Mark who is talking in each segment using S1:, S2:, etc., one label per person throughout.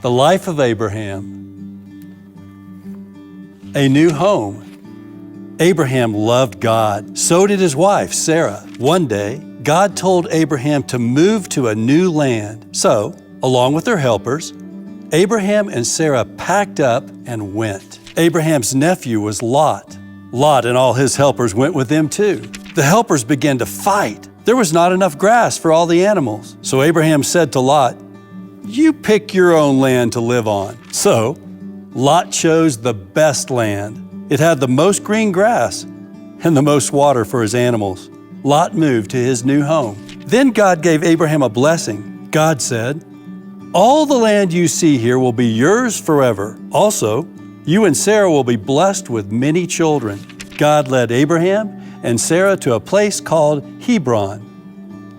S1: The life of Abraham. A new home. Abraham loved God. So did his wife, Sarah. One day, God told Abraham to move to a new land. So, along with their helpers, Abraham and Sarah packed up and went. Abraham's nephew was Lot. Lot and all his helpers went with them too. The helpers began to fight. There was not enough grass for all the animals. So Abraham said to Lot, "You pick your own land to live on." So Lot chose the best land. It had the most green grass and the most water for his animals. Lot moved to his new home. Then God gave Abraham a blessing. God said, "All the land you see here will be yours forever. Also, you and Sarah will be blessed with many children." God led Abraham and Sarah to a place called Hebron.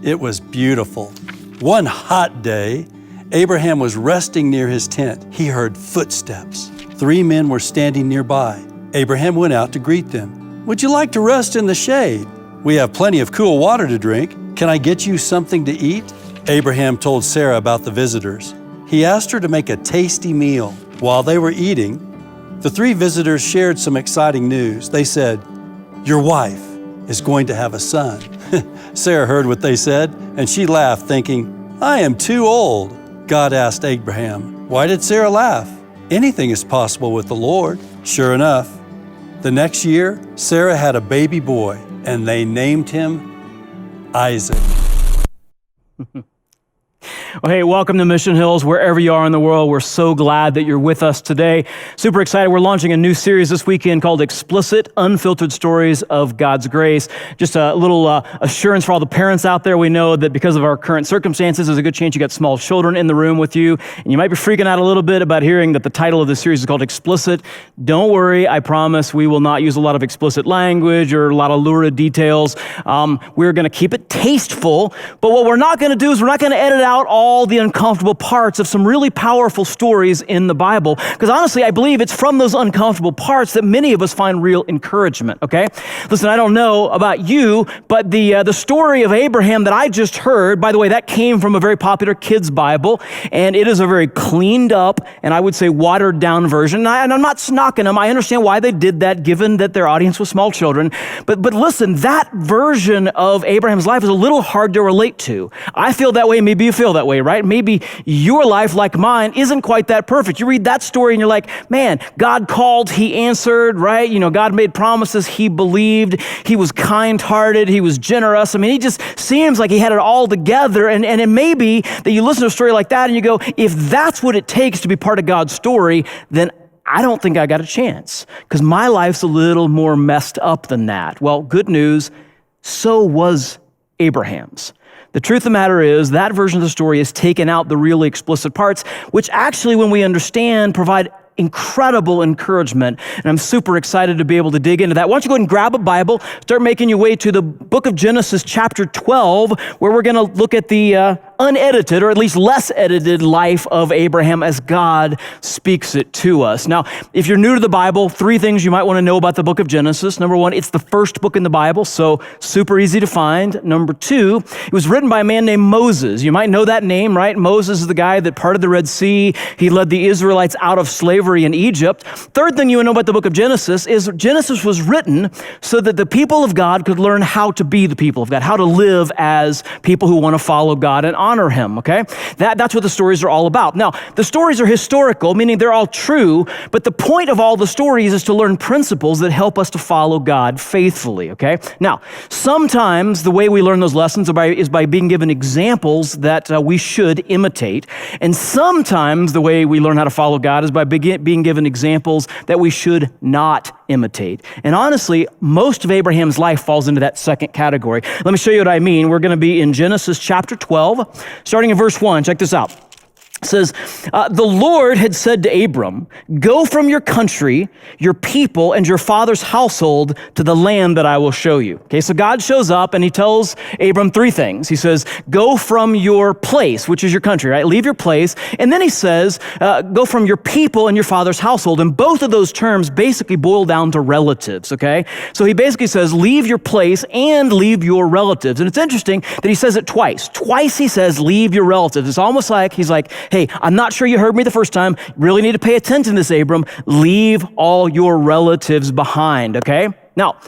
S1: It was beautiful. One hot day, Abraham was resting near his tent. He heard footsteps. 3 men were standing nearby. Abraham went out to greet them. "Would you like to rest in the shade? We have plenty of cool water to drink. Can I get you something to eat?" Abraham told Sarah about the visitors. He asked her to make a tasty meal. While they were eating, the 3 visitors shared some exciting news. They said, "Your wife is going to have a son." Sarah heard what they said, and she laughed, thinking, "I am too old." God asked Abraham, "Why did Sarah laugh? Anything is possible with the Lord." Sure enough, the next year, Sarah had a baby boy, and they named him Isaac.
S2: Well, hey, welcome to Mission Hills, wherever you are in the world. We're so glad that you're with us today. Super excited. We're launching a new series this weekend called Explicit, Unfiltered Stories of God's Grace. Just a little assurance for all the parents out there. We know that because of our current circumstances, there's a good chance you got small children in the room with you, and you might be freaking out a little bit about hearing that the title of the series is called Explicit. Don't worry, I promise we will not use a lot of explicit language or a lot of lurid details. We're going to keep it tasteful, but what we're not going to do is we're not going to edit out all the uncomfortable parts of some really powerful stories in the Bible. Because honestly, I believe it's from those uncomfortable parts that many of us find real encouragement, okay? Listen, I don't know about you, but the story of Abraham that I just heard, by the way, that came from a very popular kids' Bible, and it is a very cleaned up, and I would say watered down version. And I'm not knocking them. I understand why they did that, given that their audience was small children. But listen, that version of Abraham's life is a little hard to relate to. I feel that way, maybe you feel that way, right? Maybe your life, like mine, isn't quite that perfect. You read that story and you're like, man, God called, he answered, right? You know, God made promises, he believed, he was kind-hearted, he was generous. I mean, he just seems like he had it all together. And it may be that you listen to a story like that and you go, if that's what it takes to be part of God's story, then I don't think I got a chance, because my life's a little more messed up than that. Well, good news, so was Abraham's. The truth of the matter is that version of the story has taken out the really explicit parts, which actually, when we understand, provide incredible encouragement. And I'm super excited to be able to dig into that. Why don't you go ahead and grab a Bible, start making your way to the book of Genesis chapter 12, where we're going to look at the unedited, or at least less edited, life of Abraham as God speaks it to us. Now, if you're new to the Bible, 3 things you might want to know about the book of Genesis. Number 1, it's the first book in the Bible, so super easy to find. Number 2, it was written by a man named Moses. You might know that name, right? Moses is the guy that parted the Red Sea. He led the Israelites out of slavery in Egypt. Third thing you know about the book of Genesis is Genesis was written so that the people of God could learn how to be the people of God, how to live as people who want to follow God and honor him, okay? That's what the stories are all about. Now, the stories are historical, meaning they're all true, but the point of all the stories is to learn principles that help us to follow God faithfully, okay? Now, sometimes the way we learn those lessons is by being given examples that we should imitate, and sometimes the way we learn how to follow God is by being given examples that we should not imitate. And honestly, most of Abraham's life falls into that second category. Let me show you what I mean. We're going to be in Genesis chapter 12, starting in verse 1. Check this out. It says, the Lord had said to Abram, go from your country, your people, and your father's household to the land that I will show you. Okay, so God shows up and he tells Abram 3 things. He says, go from your place, which is your country, right? Leave your place. And then he says, go from your people and your father's household. And both of those terms basically boil down to relatives, okay? So he basically says, leave your place and leave your relatives. And it's interesting that he says it twice. Twice he says, leave your relatives. It's almost like he's like, hey, I'm not sure you heard me the first time. Really need to pay attention to this, Abram. Leave all your relatives behind, okay? Now,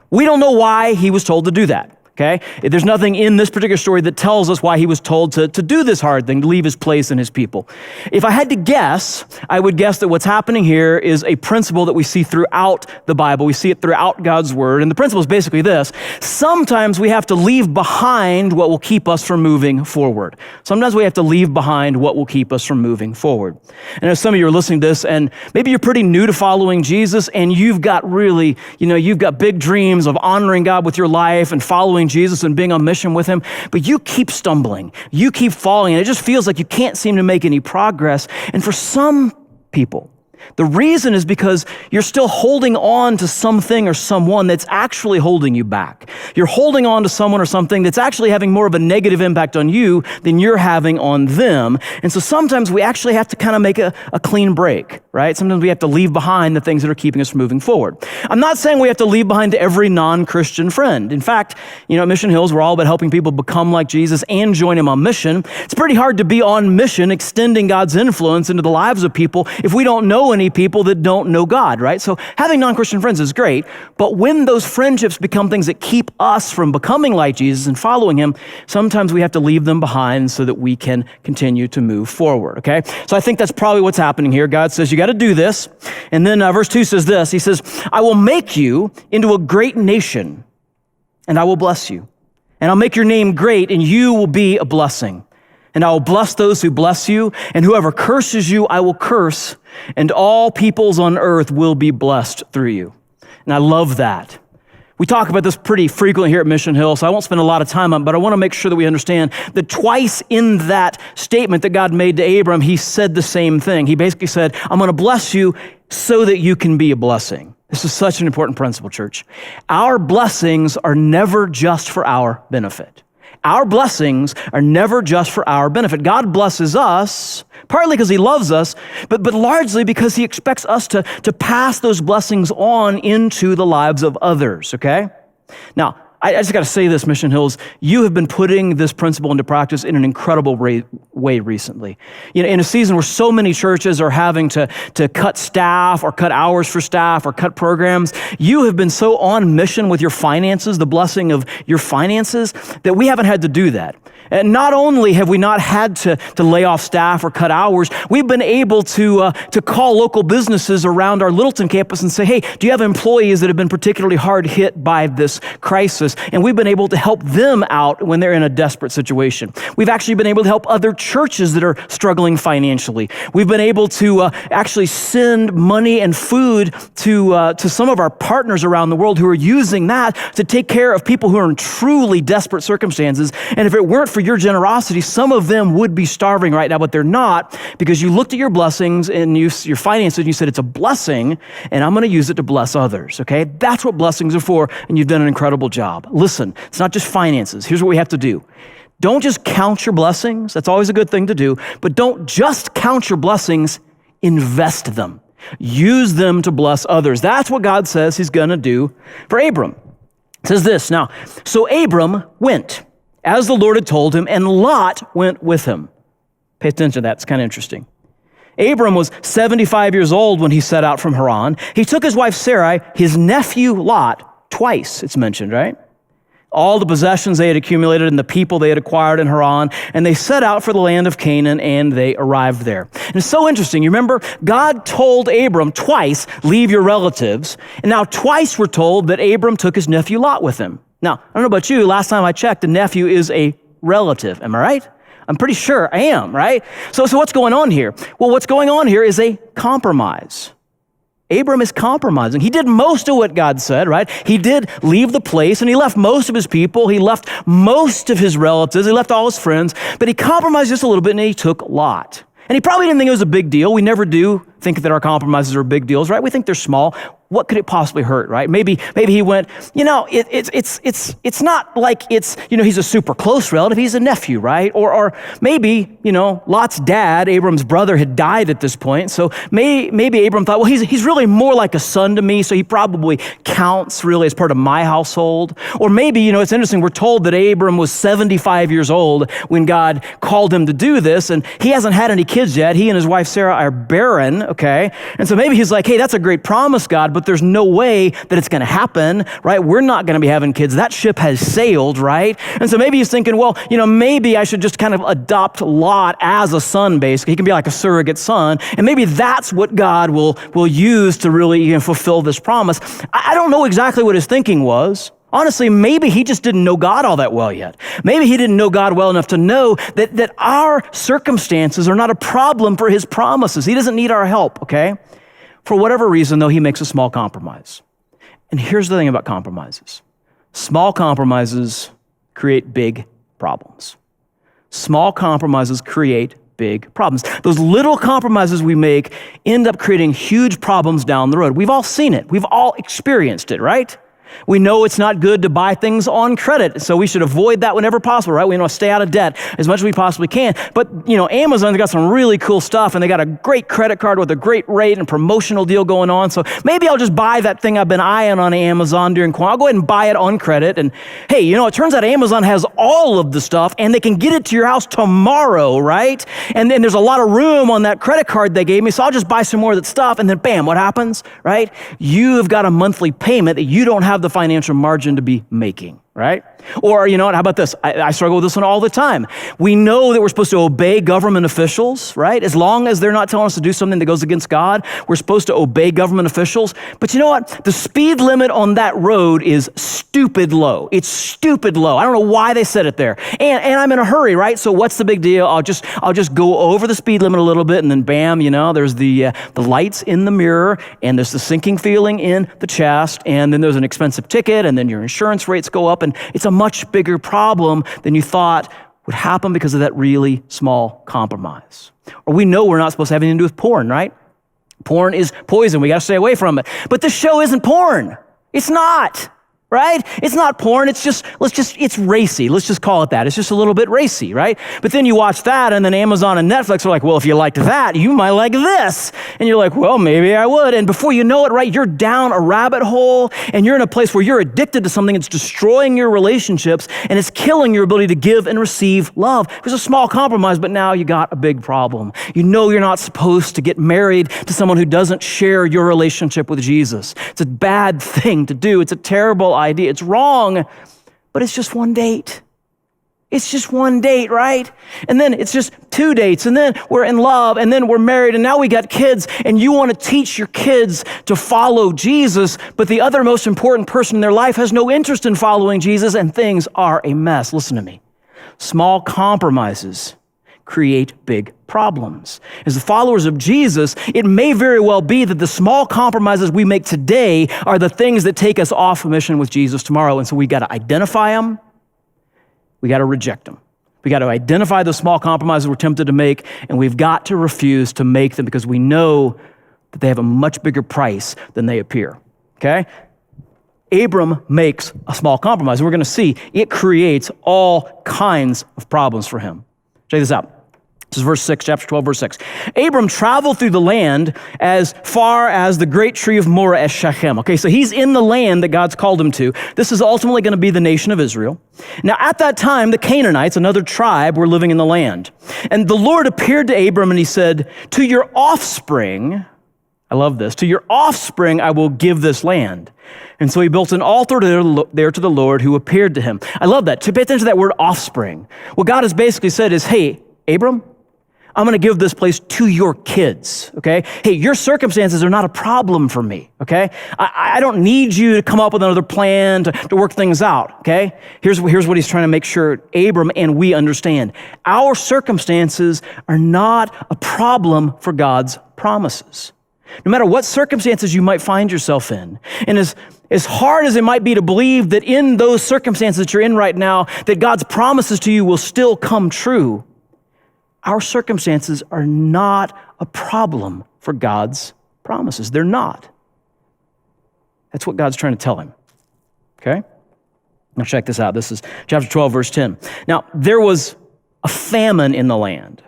S2: we don't know why he was told to do that. Okay? There's nothing in this particular story that tells us why he was told to do this hard thing, to leave his place and his people. If I had to guess, I would guess that what's happening here is a principle that we see throughout the Bible. We see it throughout God's word. And the principle is basically this. Sometimes we have to leave behind what will keep us from moving forward. Sometimes we have to leave behind what will keep us from moving forward. And as some of you are listening to this, and maybe you're pretty new to following Jesus, and you've got really, you've got big dreams of honoring God with your life and following Jesus and being on mission with him, but you keep stumbling, you keep falling, and it just feels like you can't seem to make any progress. And for some people, the reason is because you're still holding on to something or someone that's actually holding you back. You're holding on to someone or something that's actually having more of a negative impact on you than you're having on them. And so sometimes we actually have to kind of make a clean break, right? Sometimes we have to leave behind the things that are keeping us from moving forward. I'm not saying we have to leave behind every non-Christian friend. In fact, at Mission Hills, we're all about helping people become like Jesus and join him on mission. It's pretty hard to be on mission, extending God's influence into the lives of people if we don't know any people that don't know God, right? So having non-Christian friends is great, but when those friendships become things that keep us from becoming like Jesus and following him, sometimes we have to leave them behind so that we can continue to move forward, okay? So I think that's probably what's happening here. God says, you got to do this. And then verse 2 says this. He says, I will make you into a great nation, and I will bless you. And I'll make your name great, and you will be a blessing. And I will bless those who bless you, and whoever curses you, I will curse, and all peoples on earth will be blessed through you. And I love that. We talk about this pretty frequently here at Mission Hill, so I won't spend a lot of time on it, but I want to make sure that we understand that twice in that statement that God made to Abram, he said the same thing. He basically said, I'm going to bless you so that you can be a blessing. This is such an important principle, church. Our blessings are never just for our benefit. Our blessings are never just for our benefit. God blesses us, partly because he loves us, but largely because he expects us to pass those blessings on into the lives of others, okay? Now, I just got to say this, Mission Hills, you have been putting this principle into practice in an incredible way recently. In a season where so many churches are having to cut staff or cut hours for staff or cut programs, you have been so on mission with your finances, the blessing of your finances, that we haven't had to do that. And not only have we not had to lay off staff or cut hours, we've been able to call local businesses around our Littleton campus and say, hey, do you have employees that have been particularly hard hit by this crisis? And we've been able to help them out when they're in a desperate situation. We've actually been able to help other churches that are struggling financially. We've been able to actually send money and food to some of our partners around the world who are using that to take care of people who are in truly desperate circumstances. And if it weren't for your generosity, some of them would be starving right now, but they're not, because you looked at your blessings and your finances and you said, it's a blessing and I'm going to use it to bless others, okay? That's what blessings are for, and you've done an incredible job. Listen, it's not just finances. Here's what we have to do. Don't just count your blessings. That's always a good thing to do, but don't just count your blessings, invest them. Use them to bless others. That's what God says he's going to do for Abram. It says this, now, so Abram went as the Lord had told him, and Lot went with him. Pay attention to that. It's kind of interesting. Abram was 75 years old when he set out from Haran. He took his wife Sarai, his nephew Lot, twice, it's mentioned, right? All the possessions they had accumulated and the people they had acquired in Haran, and they set out for the land of Canaan, and they arrived there. And it's so interesting. You remember, God told Abram twice, leave your relatives, and now twice we're told that Abram took his nephew Lot with him. Now, I don't know about you, last time I checked, a nephew is a relative. Am I right? I'm pretty sure I am, right? So what's going on here? Well, what's going on here is a compromise. Abram is compromising. He did most of what God said, right? He did leave the place, and he left most of his people. He left most of his relatives. He left all his friends, but he compromised just a little bit, and he took Lot. And he probably didn't think it was a big deal. We never do think that our compromises are big deals, right? We think they're small. What could it possibly hurt, right? Maybe he went, it's not like it's, he's a super close relative, he's a nephew, right? Or maybe, Lot's dad, Abram's brother, had died at this point. So maybe Abram thought, well, he's really more like a son to me, so he probably counts really as part of my household. Or maybe, it's interesting, we're told that Abram was 75 years old when God called him to do this, and he hasn't had any kids yet. He and his wife Sarah are barren, okay? And so maybe he's like, hey, that's a great promise, God, but there's no way that it's going to happen, right? We're not going to be having kids. That ship has sailed, right? And so maybe he's thinking, well, maybe I should just kind of adopt Lot as a son, basically. He can be like a surrogate son, and maybe that's what God will use to really fulfill this promise. I don't know exactly what his thinking was. Honestly, maybe he just didn't know God all that well yet. Maybe he didn't know God well enough to know that our circumstances are not a problem for his promises. He doesn't need our help, okay? For whatever reason, though, he makes a small compromise. And here's the thing about compromises. Small compromises create big problems. Small compromises create big problems. Those little compromises we make end up creating huge problems down the road. We've all seen it. We've all experienced it, right? We know it's not good to buy things on credit, so we should avoid that whenever possible, right? We want to stay out of debt as much as we possibly can. But, Amazon's got some really cool stuff, and they got a great credit card with a great rate and promotional deal going on, so maybe I'll just buy that thing I've been eyeing on Amazon during quarantine. I'll go ahead and buy it on credit, and hey, it turns out Amazon has all of the stuff, and they can get it to your house tomorrow, right? And then there's a lot of room on that credit card they gave me, so I'll just buy some more of that stuff, and then bam, what happens, right? You've got a monthly payment that you don't have the financial margin to be making, right? Or, how about this? I struggle with this one all the time. We know that we're supposed to obey government officials, right? As long as they're not telling us to do something that goes against God, we're supposed to obey government officials. But you know what? The speed limit on that road is stupid low. It's stupid low. I don't know why they said it there. And I'm in a hurry, right? So what's the big deal? I'll just go over the speed limit a little bit, and then bam, there's the lights in the mirror, and there's the sinking feeling in the chest, and then there's an expensive ticket, and then your insurance rates go up, and it's a much bigger problem than you thought would happen because of that really small compromise. Or we know we're not supposed to have anything to do with porn, right? Porn is poison. We got to stay away from it. But this show isn't porn. It's not. Right? It's not porn. It's it's racy. Let's just call it that. It's just a little bit racy, right? But then you watch that, and then Amazon and Netflix are like, well, if you liked that, you might like this. And you're like, well, maybe I would. And before you know it, right, you're down a rabbit hole, and you're in a place where you're addicted to something that's destroying your relationships, and it's killing your ability to give and receive love. It was a small compromise, but now you got a big problem. You're not supposed to get married to someone who doesn't share your relationship with Jesus. It's a bad thing to do. It's a terrible idea. It's wrong, but it's just one date. It's just one date, right? And then it's just 2 dates, and then we're in love, and then we're married, and now we got kids, and you want to teach your kids to follow Jesus, but the other most important person in their life has no interest in following Jesus, and things are a mess. Listen to me. Small compromises create big problems. As the followers of Jesus, it may very well be that the small compromises we make today are the things that take us off mission with Jesus tomorrow. And so we got to identify them. We got to reject them. We got to identify the small compromises we're tempted to make, and we've got to refuse to make them because we know that they have a much bigger price than they appear. Okay? Abram makes a small compromise. We're going to see it creates all kinds of problems for him. Check this out. This is verse 6, chapter 12, verse 6. Abram traveled through the land as far as the great tree of Moreh as Shechem. Okay, so he's in the land that God's called him to. This is ultimately going to be the nation of Israel. Now, at that time, the Canaanites, another tribe, were living in the land. And the Lord appeared to Abram and he said, to your offspring, I love this, to your offspring I will give this land. And so he built an altar there to the Lord who appeared to him. I love that. To pay attention to that word offspring. What God has basically said is, hey, Abram, I'm going to give this place to your kids, okay? Hey, your circumstances are not a problem for me, okay? I don't need you to come up with another plan to work things out, okay? Here's what he's trying to make sure Abram and we understand. Our circumstances are not a problem for God's promises. No matter what circumstances you might find yourself in, and as hard as it might be to believe that in those circumstances that you're in right now, that God's promises to you will still come true, our circumstances are not a problem for God's promises. They're not. That's what God's trying to tell him. Okay? Now check this out. This is chapter 12, verse 10. Now, there was a famine in the land.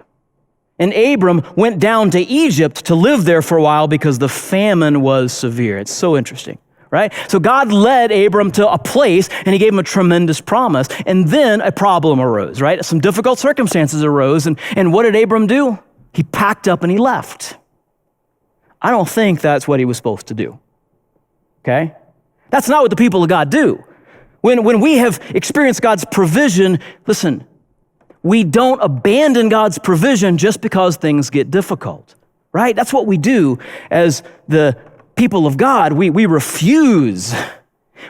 S2: And Abram went down to Egypt to live there for a while because the famine was severe. It's so interesting, right? So God led Abram to a place and he gave him a tremendous promise. And then a problem arose, right? Some difficult circumstances arose. And what did Abram do? He packed up and he left. I don't think that's what he was supposed to do, okay? That's not what the people of God do. When we have experienced God's provision, listen, we don't abandon God's provision just because things get difficult, right? That's what we do as the people of God. We refuse.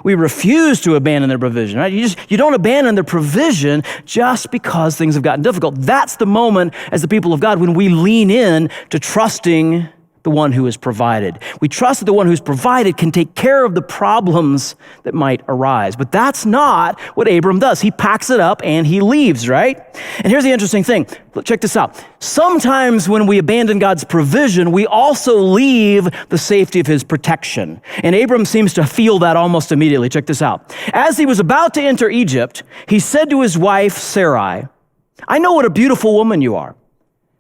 S2: We refuse to abandon their provision, right? You don't abandon their provision just because things have gotten difficult. That's the moment as the people of God when we lean in to trusting the one who has provided. We trust that the one who's provided can take care of the problems that might arise. But that's not what Abram does. He packs it up and he leaves, right? And here's the interesting thing. Check this out. Sometimes when we abandon God's provision, we also leave the safety of his protection. And Abram seems to feel that almost immediately. Check this out. As he was about to enter Egypt, he said to his wife, Sarai, "I know what a beautiful woman you are.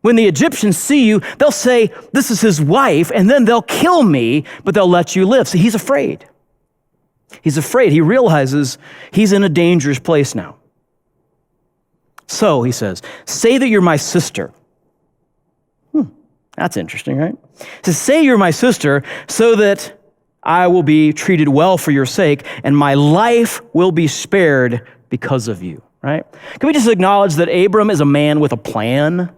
S2: When the Egyptians see you, they'll say, 'This is his wife,' and then they'll kill me, but they'll let you live." So he's afraid. He's afraid. He realizes he's in a dangerous place now. So, he says, "Say that you're my sister." That's interesting, right? He says, "Say you're my sister so that I will be treated well for your sake, and my life will be spared because of you," right? Can we just acknowledge that Abram is a man with a plan?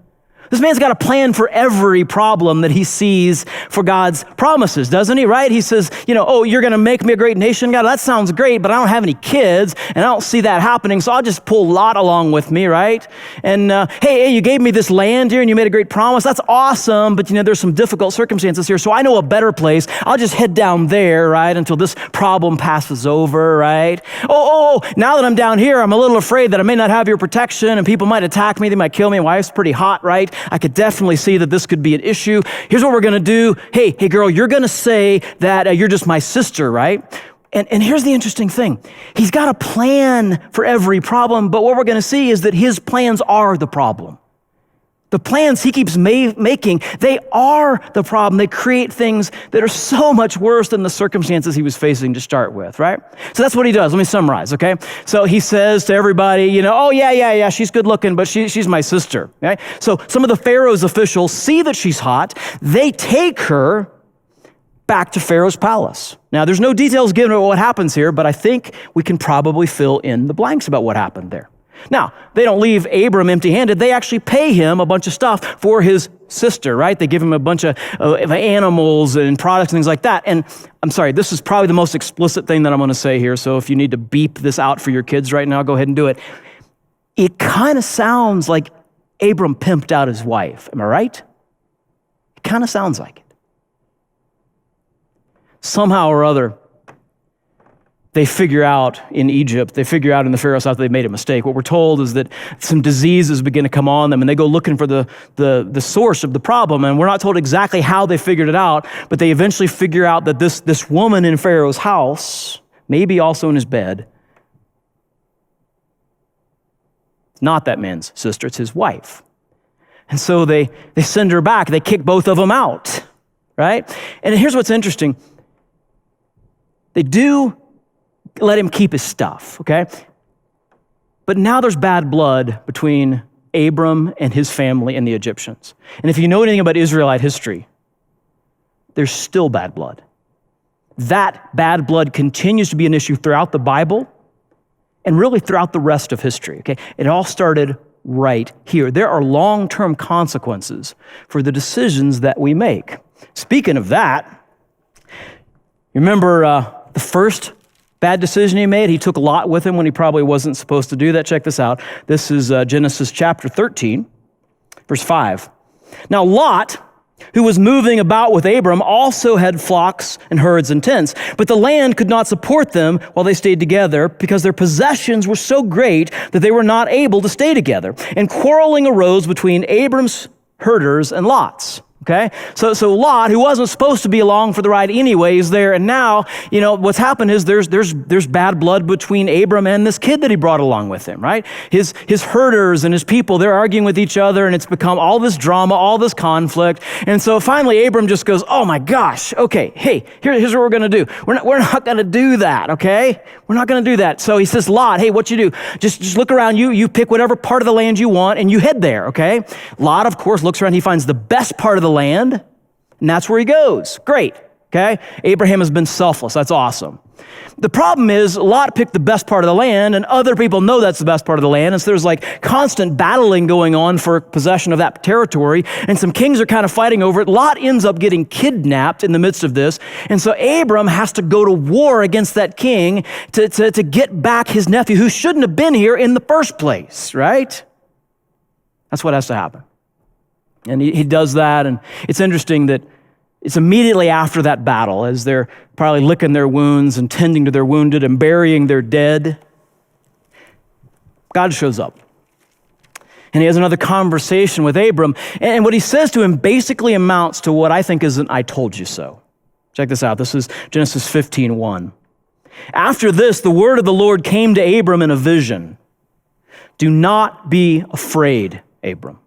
S2: This man's got a plan for every problem that he sees for God's promises, doesn't he, right? He says, "Oh, you're going to make me a great nation, God. That sounds great, but I don't have any kids, and I don't see that happening, so I'll just pull Lot along with me, right? And hey, you gave me this land here, and you made a great promise. That's awesome, but there's some difficult circumstances here, so I know a better place. I'll just head down there, right, until this problem passes over, right? Oh, now that I'm down here, I'm a little afraid that I may not have your protection, and people might attack me. They might kill me. My wife's pretty hot, right? I could definitely see that this could be an issue. Here's what we're going to do. Hey, girl, you're going to say that you're just my sister, right? And here's the interesting thing. He's got a plan for every problem, but what we're going to see is that his plans are the problem. The plans he keeps making, they are the problem. They create things that are so much worse than the circumstances he was facing to start with, right? So that's what he does. Let me summarize, okay? So he says to everybody, "Oh, yeah, she's good looking, but she's my sister," okay? So some of the Pharaoh's officials see that she's hot. They take her back to Pharaoh's palace. Now, there's no details given about what happens here, but I think we can probably fill in the blanks about what happened there. Now, they don't leave Abram empty-handed. They actually pay him a bunch of stuff for his sister, right? They give him a bunch of animals and products and things like that. And I'm sorry, this is probably the most explicit thing that I'm going to say here. So if you need to beep this out for your kids right now, go ahead and do it. It kind of sounds like Abram pimped out his wife. Am I right? It kind of sounds like it. Somehow or other, they figure out in Egypt, they figure out in the Pharaoh's house they made a mistake. What we're told is that some diseases begin to come on them, and they go looking for the source of the problem, and we're not told exactly how they figured it out, but they eventually figure out that this woman in Pharaoh's house, maybe also in his bed, it's not that man's sister, it's his wife. And so they send her back. They kick both of them out, right? And here's what's interesting. They do let him keep his stuff, okay? But now there's bad blood between Abram and his family and the Egyptians. And if you know anything about Israelite history, there's still bad blood. That bad blood continues to be an issue throughout the Bible and really throughout the rest of history, okay? It all started right here. There are long-term consequences for the decisions that we make. Speaking of that, you remember the first bad decision he made? He took Lot with him when he probably wasn't supposed to do that. Check this out. This is Genesis chapter 13, verse 5. Now Lot, who was moving about with Abram, also had flocks and herds and tents, but the land could not support them while they stayed together because their possessions were so great that they were not able to stay together. And quarreling arose between Abram's herders and Lot's. Okay, so Lot, who wasn't supposed to be along for the ride anyways, there, and now, what's happened is there's bad blood between Abram and this kid that he brought along with him, right? His herders and his people, they're arguing with each other, and it's become all this drama, all this conflict, and so finally Abram just goes, oh my gosh, okay, hey, here's what we're gonna do. We're not gonna do that, okay? We're not gonna do that. So he says, Lot, hey, what you do? Just look around, you pick whatever part of the land you want, and you head there, okay? Lot, of course, looks around, he finds the best part of the land, and that's where he goes. Great, okay? Abraham has been selfless. That's awesome. The problem is Lot picked the best part of the land, and other people know that's the best part of the land, and so there's like constant battling going on for possession of that territory, and some kings are kind of fighting over it. Lot ends up getting kidnapped in the midst of this, and so Abram has to go to war against that king to get back his nephew, who shouldn't have been here in the first place, right? That's what has to happen. And he does that, and it's interesting that it's immediately after that battle, as they're probably licking their wounds and tending to their wounded and burying their dead, God shows up. And he has another conversation with Abram, and what he says to him basically amounts to what I think is an I told you so. Check this out. This is Genesis 15:1. After this, the word of the Lord came to Abram in a vision. Do not be afraid, Abram.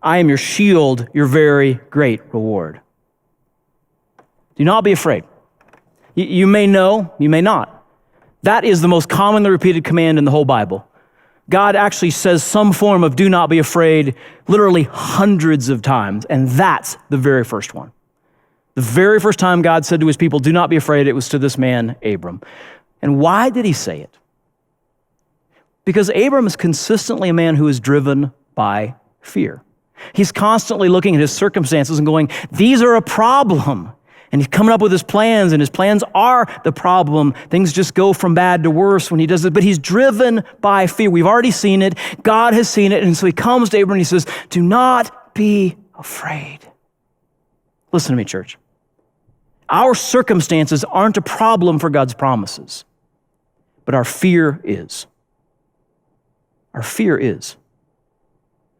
S2: I am your shield, your very great reward. Do not be afraid. You may know, you may not. That is the most commonly repeated command in the whole Bible. God actually says some form of do not be afraid literally hundreds of times, and that's the very first one. The very first time God said to his people, do not be afraid, it was to this man, Abram. And why did he say it? Because Abram is consistently a man who is driven by fear. He's constantly looking at his circumstances and going, these are a problem. And he's coming up with his plans, and his plans are the problem. Things just go from bad to worse when he does it. But he's driven by fear. We've already seen it. God has seen it. And so he comes to Abram and he says, do not be afraid. Listen to me, church. Our circumstances aren't a problem for God's promises, but our fear is. Our fear is.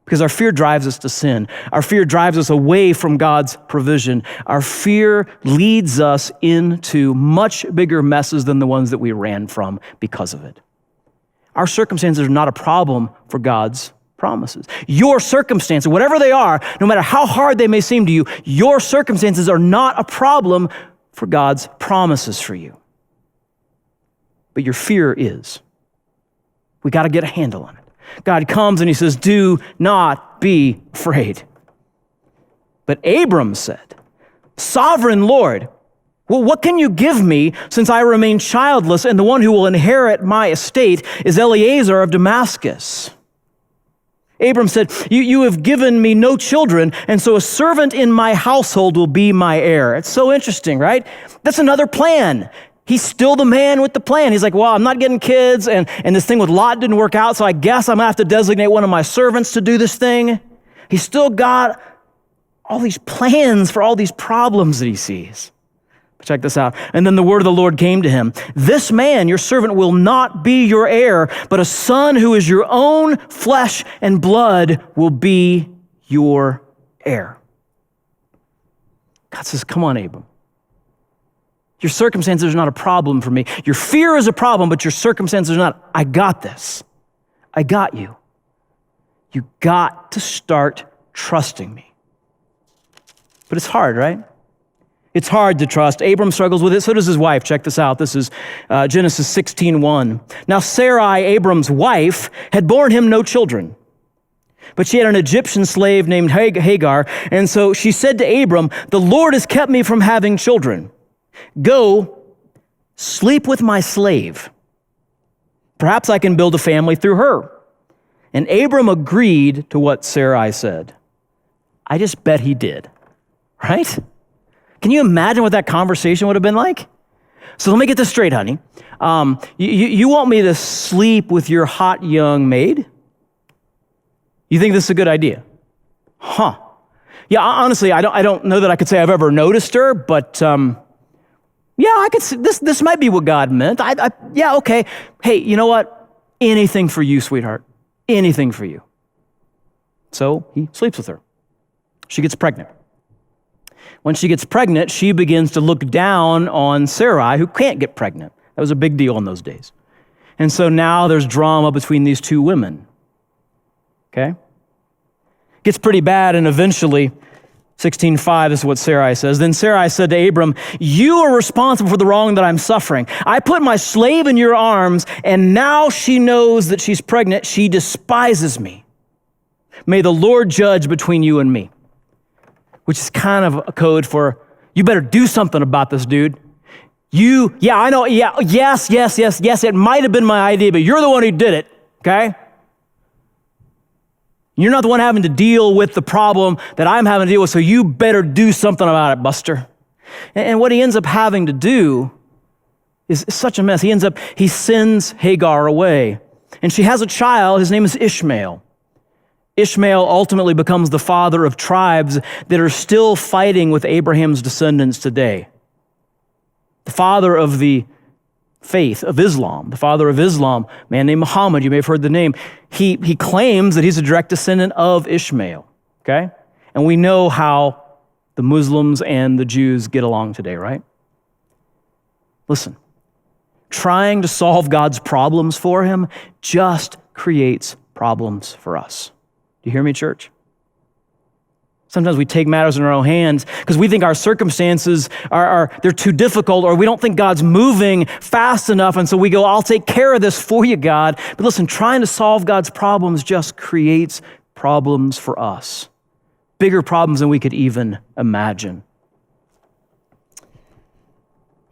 S2: Because our fear drives us to sin. Our fear drives us away from God's provision. Our fear leads us into much bigger messes than the ones that we ran from because of it. Our circumstances are not a problem for God's promises. Your circumstances, whatever they are, no matter how hard they may seem to you, your circumstances are not a problem for God's promises for you. But your fear is. We got to get a handle on it. God comes and he says, do not be afraid. But Abram said, Sovereign Lord, well, what can you give me since I remain childless and the one who will inherit my estate is Eliezer of Damascus? Abram said, you have given me no children, and so a servant in my household will be my heir. It's so interesting, right? That's another plan. He's still the man with the plan. He's like, well, I'm not getting kids, and this thing with Lot didn't work out, so I guess I'm going to have to designate one of my servants to do this thing. He's still got all these plans for all these problems that he sees. But check this out. And then the word of the Lord came to him. This man, your servant, will not be your heir, but a son who is your own flesh and blood will be your heir. God says, come on, Abram. Your circumstances are not a problem for me. Your fear is a problem, but your circumstances are not. I got this. I got you. You got to start trusting me. But it's hard, right? It's hard to trust. Abram struggles with it. So does his wife. Check this out. This is Genesis 16:1. Now Sarai, Abram's wife, had borne him no children, but she had an Egyptian slave named Hagar. And so she said to Abram, the Lord has kept me from having children. Go, sleep with my slave. Perhaps I can build a family through her. And Abram agreed to what Sarai said. I just bet he did, right? Can you imagine what that conversation would have been like? So let me get this straight, honey. You want me to sleep with your hot young maid? You think this is a good idea? Huh. Yeah, honestly, I don't know that I could say I've ever noticed her, but yeah, I could see this might be what God meant. Yeah, okay. Hey, you know what? Anything for you, sweetheart. Anything for you. So he sleeps with her. She gets pregnant. When she gets pregnant, she begins to look down on Sarai, who can't get pregnant. That was a big deal in those days. And so now there's drama between these two women. Okay? Gets pretty bad, and eventually, 16:5, this is what Sarai says. Then Sarai said to Abram, "You are responsible for the wrong that I'm suffering. I put my slave in your arms, and now she knows that she's pregnant. She despises me. May the Lord judge between you and me." Which is kind of a code for, you better do something about this, dude. I know, yes, it might have been my idea, but you're the one who did it, okay? You're not the one having to deal with the problem that I'm having to deal with, so you better do something about it, Buster. And what he ends up having to do is such a mess. He sends Hagar away, and she has a child. His name is Ishmael. Ishmael ultimately becomes the father of tribes that are still fighting with Abraham's descendants today. The father of the faith of Islam, a man named Muhammad, you may have heard the name, he claims that he's a direct descendant of Ishmael, okay? And we know how the Muslims and the Jews get along today, right? Listen, trying to solve God's problems for him just creates problems for us. Do you hear me, church? Sometimes we take matters in our own hands because we think our circumstances they're too difficult, or we don't think God's moving fast enough, and so we go, I'll take care of this for you, God. But listen, trying to solve God's problems just creates problems for us. Bigger problems than we could even imagine.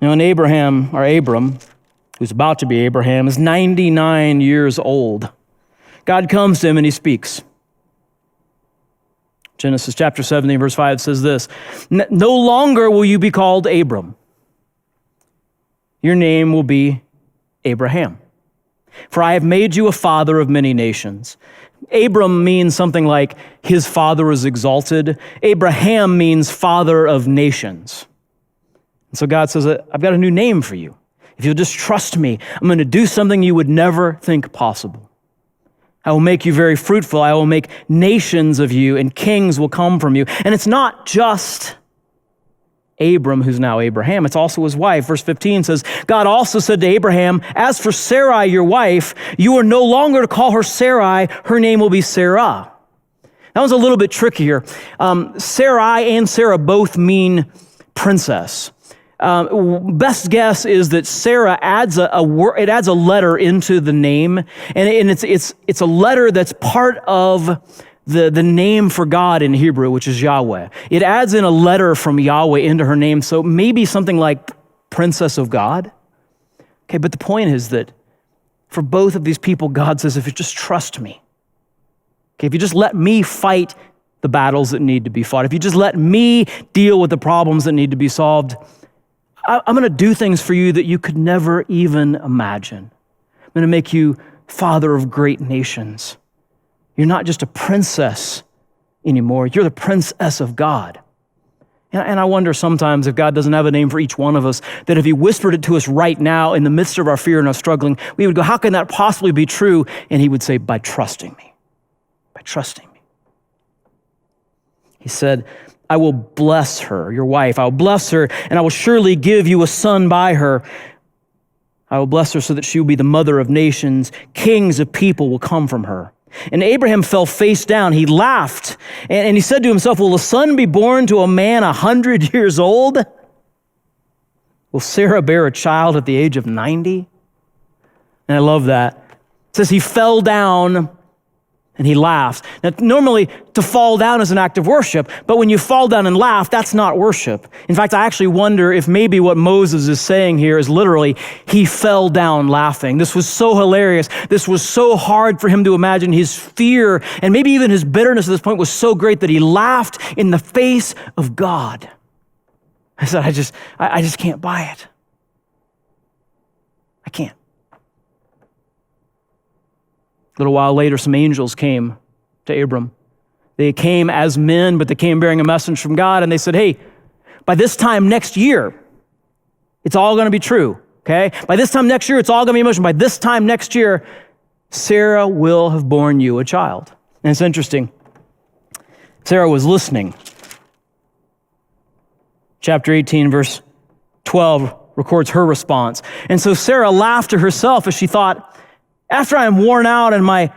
S2: Now, when Abram, who's about to be Abraham, is 99 years old, God comes to him and he speaks. Genesis chapter 17, verse 5 says this, "No longer will you be called Abram. Your name will be Abraham. For I have made you a father of many nations." Abram means something like his father is exalted. Abraham means father of nations. And so God says, I've got a new name for you. If you'll just trust me, I'm going to do something you would never think possible. I will make you very fruitful. I will make nations of you, and kings will come from you. And it's not just Abram, who's now Abraham. It's also his wife. Verse 15 says, God also said to Abraham, "As for Sarai, your wife, you are no longer to call her Sarai. Her name will be Sarah." That was a little bit trickier. Sarai and Sarah both mean princess. Best guess is that Sarah adds a word. It adds a letter into the name, and it's a letter that's part of the name for God in Hebrew, which is Yahweh. It adds in a letter from Yahweh into her name, so maybe something like Princess of God. Okay, but the point is that for both of these people, God says, if you just trust me, okay, if you just let me fight the battles that need to be fought, if you just let me deal with the problems that need to be solved, I'm going to do things for you that you could never even imagine. I'm going to make you father of great nations. You're not just a princess anymore. You're the princess of God. And I wonder sometimes if God doesn't have a name for each one of us, that if he whispered it to us right now in the midst of our fear and our struggling, we would go, how can that possibly be true? And he would say, by trusting me. By trusting me. He said, I will bless her, your wife. I will bless her, and I will surely give you a son by her. I will bless her so that she will be the mother of nations. Kings of people will come from her. And Abraham fell face down. He laughed, and he said to himself, will a son be born to a man 100 years old? Will Sarah bear a child at the age of 90? And I love that. It says he fell down and he laughed. Now, normally, to fall down is an act of worship, but when you fall down and laugh, that's not worship. In fact, I actually wonder if maybe what Moses is saying here is literally, he fell down laughing. This was so hilarious. This was so hard for him to imagine. His fear and maybe even his bitterness at this point was so great that he laughed in the face of God. I said, I just can't buy it. I can't. A little while later, some angels came to Abram. They came as men, but they came bearing a message from God, and they said, hey, by this time next year, it's all going to be true, okay? By this time next year, it's all going to be emotional. By this time next year, Sarah will have borne you a child. And it's interesting. Sarah was listening. Chapter 18, verse 12 records her response. And so Sarah laughed to herself as she thought, after I am worn out and my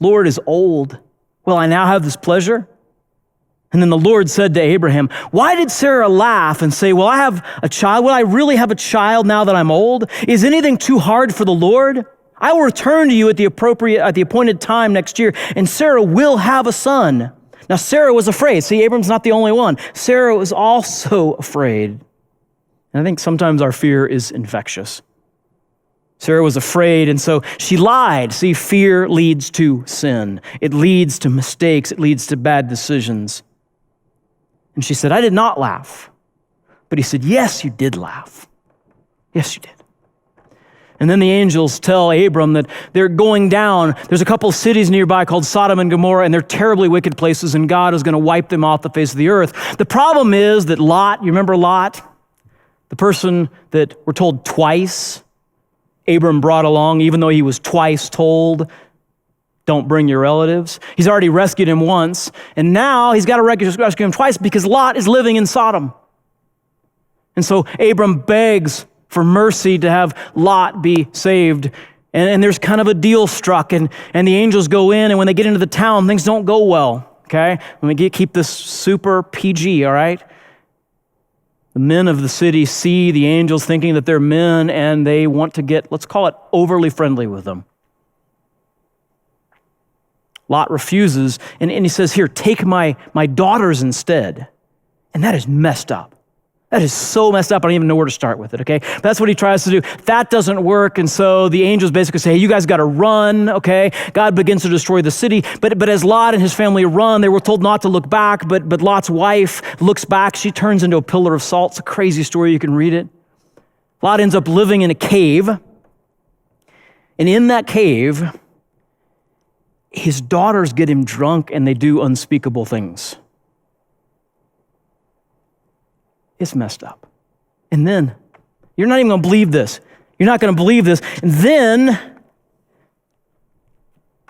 S2: Lord is old, will I now have this pleasure? And then the Lord said to Abraham, why did Sarah laugh and say, will I have a child? Will I really have a child now that I'm old? Is anything too hard for the Lord? I will return to you at the appointed time next year, and Sarah will have a son. Now Sarah was afraid. See, Abram's not the only one. Sarah was also afraid. And I think sometimes our fear is infectious. Sarah was afraid, and so she lied. See, fear leads to sin. It leads to mistakes. It leads to bad decisions. And she said, I did not laugh. But he said, yes, you did laugh. Yes, you did. And then the angels tell Abram that they're going down. There's a couple of cities nearby called Sodom and Gomorrah, and they're terribly wicked places, and God is going to wipe them off the face of the earth. The problem is that Lot, you remember Lot? The person that we're told twice Abram brought along, even though he was twice told, don't bring your relatives. He's already rescued him once, and now he's got to rescue him twice because Lot is living in Sodom. And so Abram begs for mercy to have Lot be saved. And there's kind of a deal struck, and the angels go in, and when they get into the town, things don't go well, okay? Let me keep this super PG, all right? The men of the city see the angels thinking that they're men, and they want to get, let's call it, overly friendly with them. Lot refuses, and he says, here, take my daughters instead. And that is messed up. That is so messed up, I don't even know where to start with it, okay? But that's what he tries to do. That doesn't work, and so the angels basically say, hey, you guys got to run, okay? God begins to destroy the city, but as Lot and his family run, they were told not to look back, but Lot's wife looks back. She turns into a pillar of salt. It's a crazy story. You can read it. Lot ends up living in a cave, and in that cave, his daughters get him drunk, and they do unspeakable things. It's messed up. And then, you're not even going to believe this. You're not going to believe this. And then,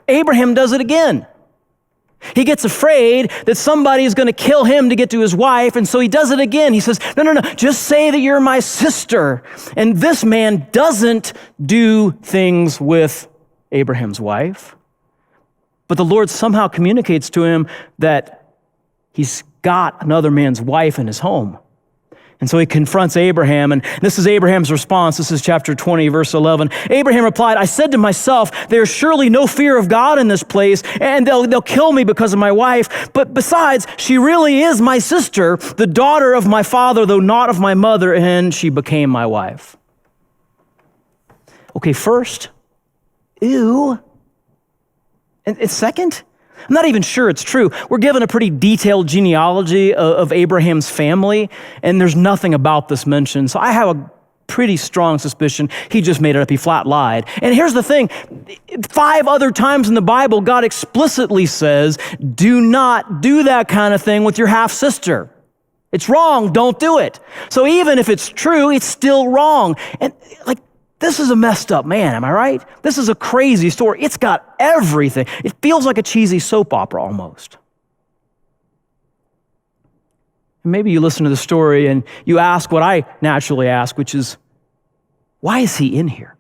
S2: Abraham does it again. He gets afraid that somebody is going to kill him to get to his wife, and so he does it again. He says, no, just say that you're my sister. And this man doesn't do things with Abraham's wife, but the Lord somehow communicates to him that he's got another man's wife in his home. And so he confronts Abraham, and this is Abraham's response. This is chapter 20, verse 11. Abraham replied, I said to myself, there's surely no fear of God in this place, and they'll kill me because of my wife. But besides, she really is my sister, the daughter of my father, though not of my mother, and she became my wife. Okay, first, ew. And second, I'm not even sure it's true. We're given a pretty detailed genealogy of Abraham's family, and there's nothing about this mentioned. So I have a pretty strong suspicion he just made it up. He flat lied. And here's the thing. 5 other times in the Bible, God explicitly says, do not do that kind of thing with your half-sister. It's wrong. Don't do it. So even if it's true, it's still wrong. And this is a messed up man, am I right? This is a crazy story. It's got everything. It feels like a cheesy soap opera almost. Maybe you listen to the story and you ask what I naturally ask, which is, why is he in here?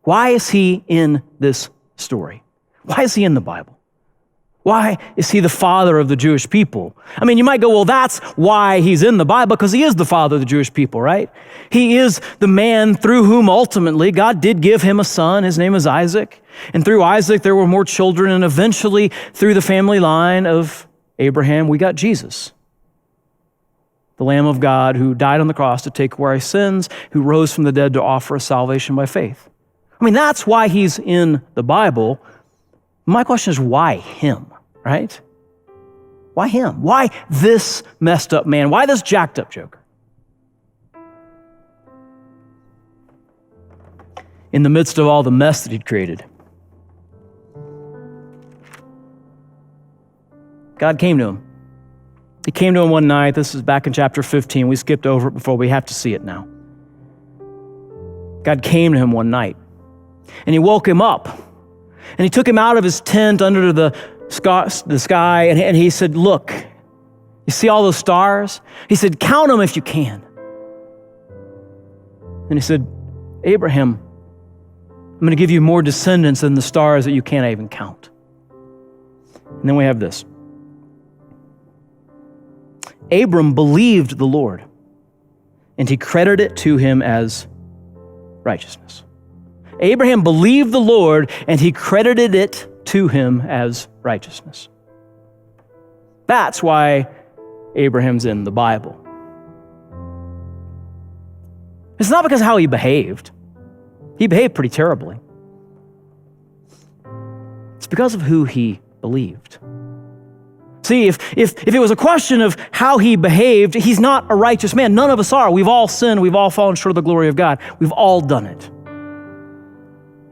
S2: Why is he in this story? Why is he in the Bible? Why is he the father of the Jewish people? I mean, you might go, well, that's why he's in the Bible, because he is the father of the Jewish people, right? He is the man through whom ultimately God did give him a son. His name is Isaac. And through Isaac, there were more children. And eventually, through the family line of Abraham, we got Jesus, the Lamb of God who died on the cross to take away our sins, who rose from the dead to offer us salvation by faith. I mean, that's why he's in the Bible. My question is, why him? Right? Why him? Why this messed up man? Why this jacked up joker? In the midst of all the mess that he'd created, God came to him. He came to him one night. This is back in chapter 15. We skipped over it before. We have to see it now. God came to him one night, and he woke him up, and he took him out of his tent under the sky, and he said, look, You see all those stars? He said, count them if you can. And he said, Abraham, I'm going to give you more descendants than the stars that you can't even count. And then we have this. Abram believed the Lord, and he credited it to him as righteousness. Abraham believed the Lord, and he credited it to him as righteousness. That's why Abraham's in the Bible. It's not because of how he behaved. He behaved pretty terribly. It's because of who he believed. See, if it was a question of how he behaved, he's not a righteous man. None of us are. We've all sinned. We've all fallen short of the glory of God. We've all done it.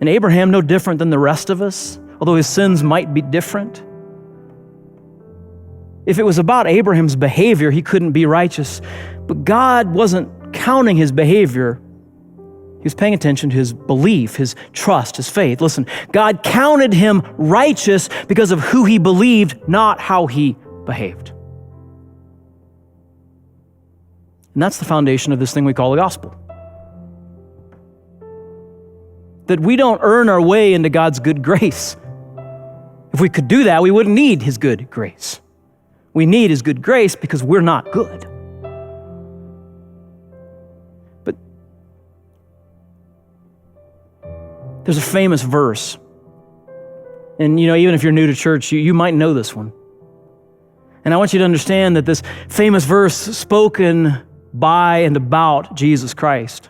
S2: And Abraham, no different than the rest of us, although his sins might be different. If it was about Abraham's behavior, he couldn't be righteous. But God wasn't counting his behavior. He was paying attention to his belief, his trust, his faith. Listen, God counted him righteous because of who he believed, not how he behaved. And that's the foundation of this thing we call the gospel. That we don't earn our way into God's good grace. If we could do that, we wouldn't need his good grace. We need his good grace because we're not good. But there's a famous verse. And even if you're new to church, you might know this one. And I want you to understand that this famous verse spoken by and about Jesus Christ,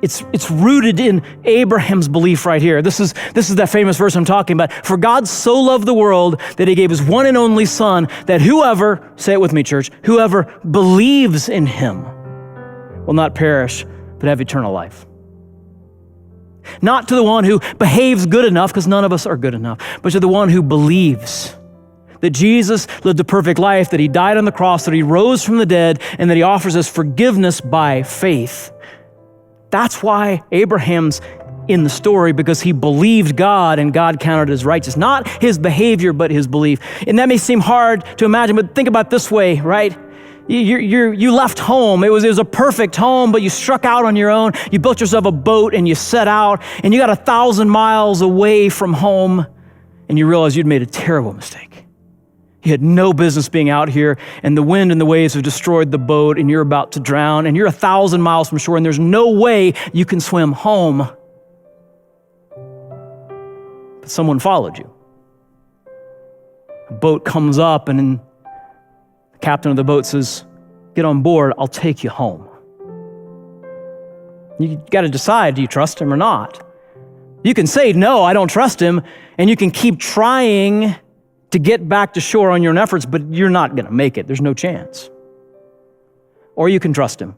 S2: it's rooted in Abraham's belief right here. This is that famous verse I'm talking about. For God so loved the world that he gave his one and only Son, that whoever, say it with me, church, whoever believes in him will not perish, but have eternal life. Not to the one who behaves good enough, because none of us are good enough, but to the one who believes that Jesus lived a perfect life, that he died on the cross, that he rose from the dead, and that he offers us forgiveness by faith. That's why Abraham's in the story, because he believed God and God counted it as righteous. Not his behavior, but his belief. And that may seem hard to imagine, but think about it this way, right? You left home. It was a perfect home, but you struck out on your own. You built yourself a boat and you set out, and you got 1,000 miles away from home, and you realized you'd made a terrible mistake. You had no business being out here, and the wind and the waves have destroyed the boat, and you're about to drown, and you're 1,000 miles from shore, and there's no way you can swim home. But someone followed you. A boat comes up, and then the captain of the boat says, "Get on board, I'll take you home." You got to decide, do you trust him or not? You can say, "No, I don't trust him," and you can keep trying to get back to shore on your own efforts, but you're not going to make it. There's no chance. Or you can trust him,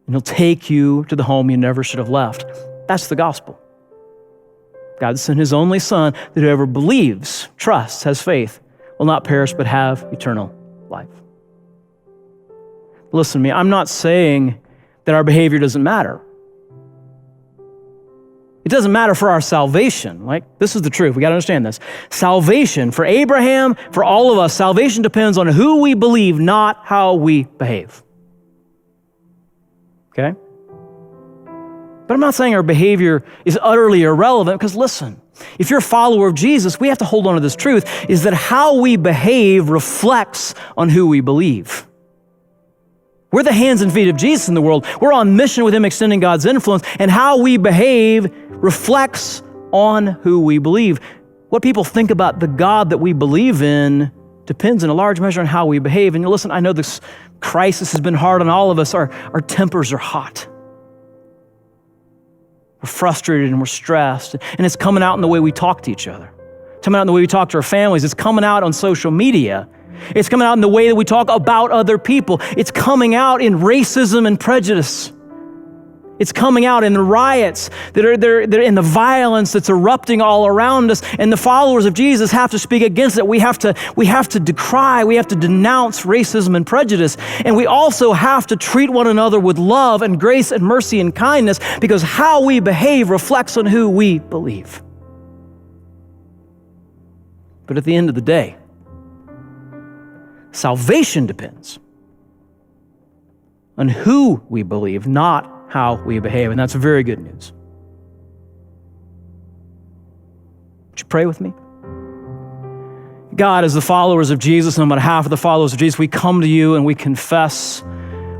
S2: and he'll take you to the home you never should have left. That's the gospel. God sent his only Son, that whoever believes, trusts, has faith, will not perish but have eternal life. Listen to me, I'm not saying that our behavior doesn't matter. It doesn't matter for our salvation. This is the truth. We got to understand this. Salvation, for Abraham, for all of us, salvation depends on who we believe, not how we behave. Okay? But I'm not saying our behavior is utterly irrelevant, because listen, if you're a follower of Jesus, we have to hold on to this truth, is that how we behave reflects on who we believe. We're the hands and feet of Jesus in the world. We're on mission with him, extending God's influence, and how we behave reflects on who we believe. What people think about the God that we believe in depends in a large measure on how we behave. And listen, I know this crisis has been hard on all of us. Our tempers are hot. We're frustrated and we're stressed. And it's coming out in the way we talk to each other. It's coming out in the way we talk to our families. It's coming out on social media. It's coming out in the way that we talk about other people. It's coming out in racism and prejudice. It's coming out in the riots that are in the violence that's erupting all around us. And the followers of Jesus have to speak against it. We have to decry, we have to denounce racism and prejudice. And we also have to treat one another with love and grace and mercy and kindness, because how we behave reflects on who we believe. But at the end of the day, salvation depends on who we believe, not how we behave. And that's very good news. Would you pray with me? God, as the followers of Jesus, and on behalf of the followers of Jesus, we come to you and we confess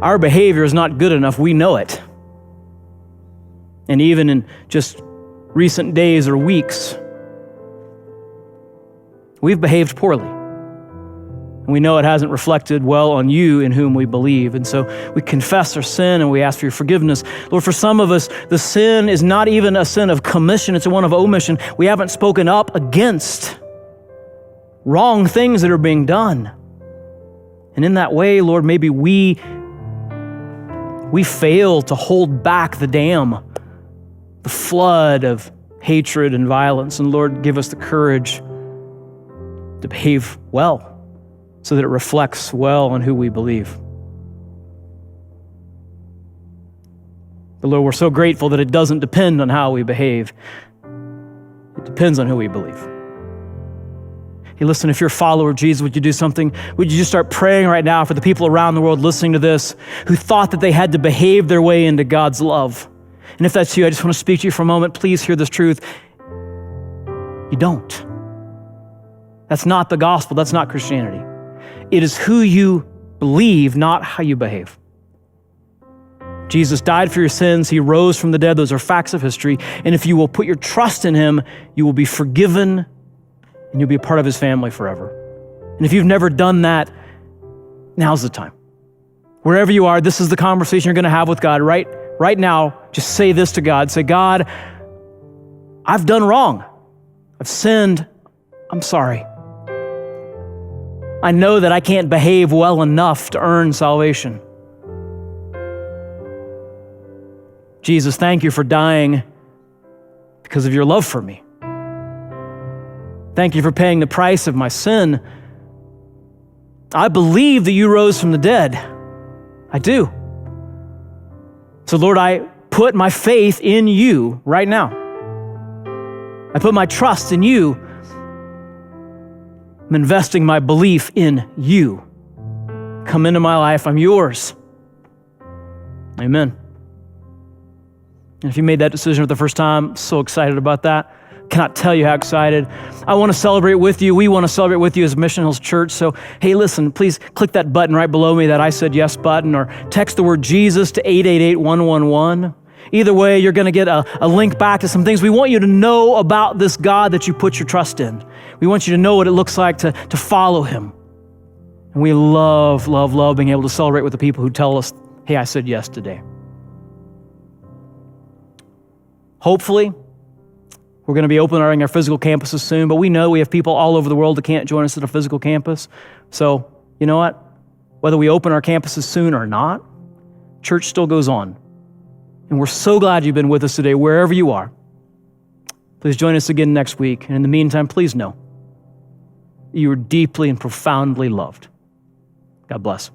S2: our behavior is not good enough. We know it. And even in just recent days or weeks, we've behaved poorly. And we know it hasn't reflected well on you in whom we believe. And so we confess our sin and we ask for your forgiveness. Lord, for some of us, the sin is not even a sin of commission, it's one of omission. We haven't spoken up against wrong things that are being done. And in that way, Lord, maybe we fail to hold back the dam, the flood of hatred and violence. And Lord, give us the courage to behave well so that it reflects well on who we believe. But Lord, we're so grateful that it doesn't depend on how we behave. It depends on who we believe. Hey, listen, if you're a follower of Jesus, would you do something? Would you just start praying right now for the people around the world listening to this who thought that they had to behave their way into God's love? And if that's you, I just want to speak to you for a moment. Please hear this truth. You don't. That's not the gospel. That's not Christianity. It is who you believe, not how you behave. Jesus died for your sins. He rose from the dead. Those are facts of history. And if you will put your trust in him, you will be forgiven and you'll be a part of his family forever. And if you've never done that, now's the time. Wherever you are, this is the conversation you're going to have with God right now. Just say this to God. Say, God, I've done wrong. I've sinned. I'm sorry. I know that I can't behave well enough to earn salvation. Jesus, thank you for dying because of your love for me. Thank you for paying the price of my sin. I believe that you rose from the dead. I do. So Lord, I put my faith in you right now. I put my trust in you. I'm investing my belief in you. Come into my life. I'm yours. Amen. And if you made that decision for the first time, I'm so excited about that. Cannot tell you how excited. I want to celebrate with you. We want to celebrate with you as Mission Hills Church. So, hey, listen, please click that button right below me, that I said yes button, or text the word Jesus to 888-111. Either way, you're going to get a link back to some things. We want you to know about this God that you put your trust in. We want you to know what it looks like to follow him. And we love, love, love being able to celebrate with the people who tell us, hey, I said yes today. Hopefully, we're going to be opening our physical campuses soon, but we know we have people all over the world that can't join us at a physical campus. So, you know what? Whether we open our campuses soon or not, church still goes on. And we're so glad you've been with us today, wherever you are. Please join us again next week. And in the meantime, please know you are deeply and profoundly loved. God bless.